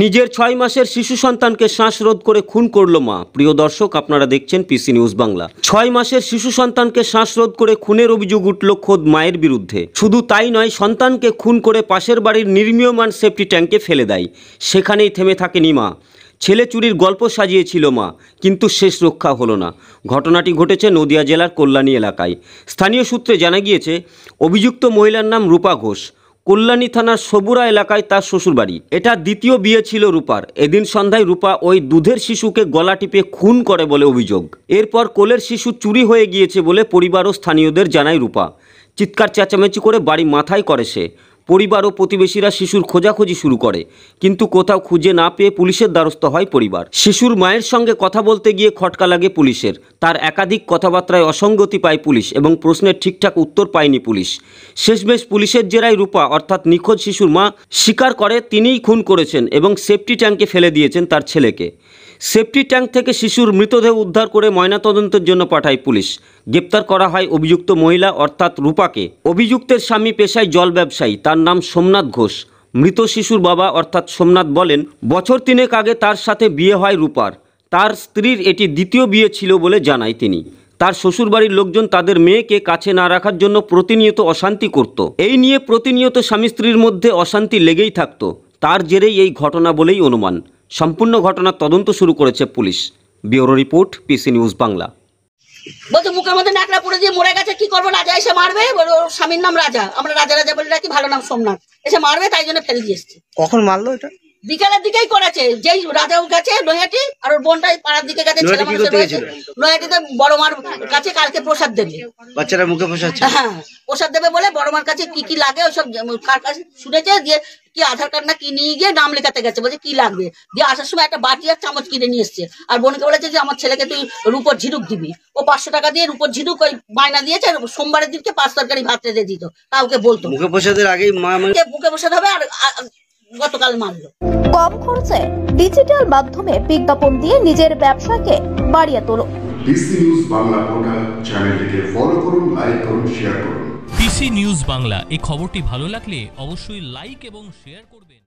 নিজের 6 মাসের শিশু সন্তানকে শ্বাসরোধ করে খুন করল মা। প্রিয় দর্শক, আপনারা দেখছেন পিসি নিউজ বাংলা। 6 মাসের শিশু সন্তানকে শ্বাসরোধ করে খুনের অভিযোগ উঠল খোদ মায়ের বিরুদ্ধে। শুধু তাই নয়, সন্তানকে খুন করে পাশের বাড়ির নির্মীয়মান সেফটি ট্যাঙ্কে ফেলে দেয়। সেখানেই থেমে থাকেনি মা। ছেলে চুরির গল্প সাজিয়েছিল মা, কিন্তু শেষ রক্ষা হলো না। ঘটনাটি ঘটেছে নদিয়া জেলার কল্যাণী এলাকায়। স্থানীয় সূত্রে জানা গিয়েছে, অভিযুক্ত মহিলার নাম রূপা ঘোষ। কল্যাণী থানার সবুরা এলাকায় তার শ্বশুরবাড়ি। এটা দ্বিতীয় বিয়ে ছিল রূপার। এদিন সন্ধ্যায় রূপা ওই দুধের শিশুকে গলা টিপে খুন করে বলে অভিযোগ। এরপর কোলের শিশু চুরি হয়ে গিয়েছে বলে পরিবার ও স্থানীয়দের জানায় রূপা। চিৎকার চেঁচামেচি করে বাড়ি মাথায় করে সে। পরিবার ও প্রতিবেশীরা শিশুর খোঁজাখুঁজি শুরু করে, কিন্তু কোথাও খুঁজে না পেয়ে পুলিশের দ্বারস্থ হয় পরিবার। শিশুর মায়ের সঙ্গে কথা বলতে গিয়ে খটকা লাগে পুলিশের। তার একাধিক কথাবার্তায় অসঙ্গতি পায় পুলিশ এবং প্রশ্নের ঠিকঠাক উত্তর পায়নি পুলিশ। শেষমেশ পুলিশের জেরায় রূপা অর্থাৎ নিখোঁজ শিশুর মা স্বীকার করে তিনিই খুন করেছেন এবং সেফটি ট্যাঙ্কে ফেলে দিয়েছেন তার ছেলেকে। সেফটি ট্যাঙ্ক থেকে শিশুর মৃতদেহ উদ্ধার করে ময়নাতদন্তের জন্য পাঠায় পুলিশ। গ্রেপ্তার করা হয় অভিযুক্ত মহিলা অর্থাৎ রূপাকে। অভিযুক্তের স্বামী পেশায় জল ব্যবসায়ী, তার নাম সোমনাথ ঘোষ। মৃত শিশুর বাবা অর্থাৎ সোমনাথ বলেন, বছর 3 আগে তার সাথে বিয়ে হয় রূপার। তার স্ত্রীর এটি দ্বিতীয় বিয়ে ছিল বলে জানায় তিনি। তার শ্বশুরবাড়ির লোকজন তাদের মেয়েকে কাছে না রাখার জন্য প্রতিনিয়ত অশান্তি করত। এই নিয়ে প্রতিনিয়ত স্বামী স্ত্রীর মধ্যে অশান্তি লেগেই থাকতো। তার জেরেই এই ঘটনা বলেই অনুমান। সম্পূর্ণ ঘটনার তদন্ত শুরু করেছে police. Bureau report, PC news Bangla. বলছে মুখের মধ্যে ন্যাকড়া পড়ে দিয়ে মরে গেছে, কি করবো? রাজা এসে মারবে, ওর স্বামীর নাম রাজা, আমরা রাজা রাজা বলে রাখি, ভালো নাম সোমনাথ। এসে মারবে তাই জন্য ফেলে দিয়ে এসছে। কখন মারলো এটা? বিকালের দিকেই করেছে। যেই রাজাও গেছে নৈহাটি, আর ওর বোনটাই পাড়ার দিকে গেছে। ছেলে মানুষের রয়েছে নৈহাটিতে বড় মার কাছে কালকে প্রসাদ দেবে। বাচ্চারা মুখে বসাচ্ছে। হ্যাঁ, প্রসাদ দেবে বলে বড় মার কাছে কি কি লাগে ওইসব কার কাছে শুনেছে, দিয়ে কি আধার কার্ড না কি নিয়ে গিয়ে নাম লেখাতে গেছে, বলছে কি লাগবে, দিয়ে আসার সময় একটা বাটি আর চামচ কিনে নিয়ে এসছে। আর বোনকে বলেছে যে আমার ছেলেকে তুই রূপোর ঝিনুক দিবি। ও 500 টাকা দিয়ে রূপোর ঝিনুক ওই বায়না দিয়েছে। সোমবারের দিনকে 5 তরকারি ভাত রেঁধে দিত, কাউকে বলতো মুখে প্রসাদের আগেই মা মুখে বসাতে হবে। আর গতকাল মারলো। কম খরচে ডিজিটাল মাধ্যমে বিজ্ঞাপন দিয়ে নিজের ব্যবসাকে বাড়িয়ে তোলো। পিসি নিউজ বাংলা পোর্টাল চ্যানেলটিকে ফলো করুন, লাইক করুন, শেয়ার করুন। পিসি নিউজ বাংলা, এই খবরটি ভালো লাগলে অবশ্যই লাইক এবং শেয়ার করবেন।